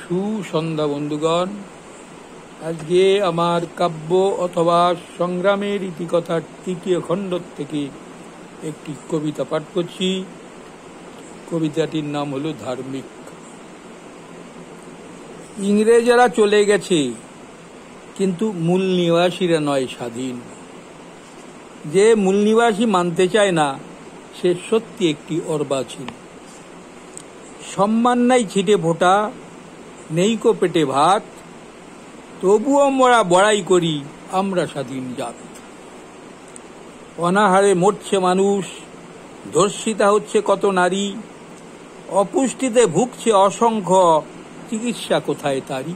সুসন্ধ্যা বন্ধুগণ। আজকে আমার কাব্য অথবা সংগ্রামের ইতিকথার তৃতীয় খণ্ড থেকে একটি কবিতা পাঠ করছি। কবিতাটির নাম হলো ধার্মিক। ইংরেজরা চলে গেছে, কিন্তু মূল নিবাসীরা নয় স্বাধীন। যে মূল নিবাসী মানতে চায় না, সে সত্যি একটি অর্বাচীন। সম্মান নাই ছিটে ফোঁটা, নেই কো পেটে ভাত, তবুও মোরা বড়াই করি আমরা স্বাধীন জাত। অনাহারে মরছে মানুষ, ধর্ষিতা হচ্ছে কত নারী, অপুষ্টিতে ভুগছে অসংখ্য, চিকিৎসা কোথায় তারি।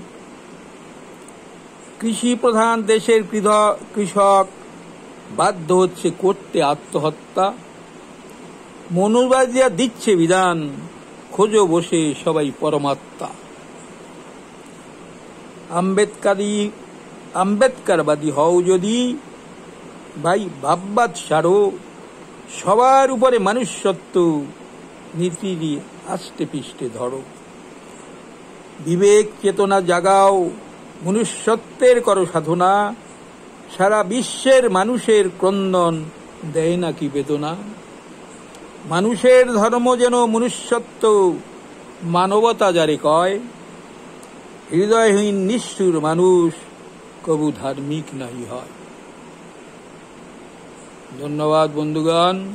কৃষি প্রধান দেশের কৃষক বাধ্য হচ্ছে করতে আত্মহত্যা। মনুবাদীরা দিচ্ছে বিধান, খোঁজো বসে সবাই পরমাত্মা। আম্বেদকারবাদী হও যদি, ভাই ভাববাদ সারো, সবার উপরে মানুষত্ব, নীতি দিয়ে আষ্টে পিষ্টে ধরো। বিবেক চেতনা জাগাও, মনুষ্যত্বের করো সাধনা, সারা বিশ্বের মানুষের ক্রন্দন দেয় নাকি বেদনা। মানুষের ধর্ম যেন মনুষ্যত্ব, মানবতা যারে কয়, হৃদয়হীন নিষ্ঠুর মানুষ কবু ধার্মিক নাই হয়। ধন্যবাদ বন্ধুগণ।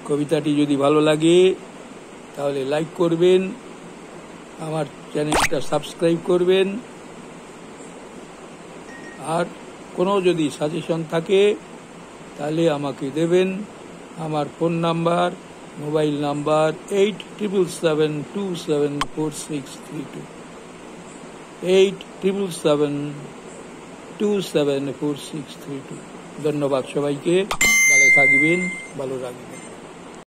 কবিতাটি যদি ভালো লাগে তাহলে লাইক করবেন, আমার চ্যানেলটা সাবস্ক্রাইব করবেন, আর কোনো যদি সাজেশন থাকে তাহলে আমাকে দেবেন। আমার ফোন নাম্বার, মোবাইল নাম্বার 8777274632, 8777274632। ধন্যবাদ সবাইকে। ভালো থাকবেন, ভালো রাখবেন।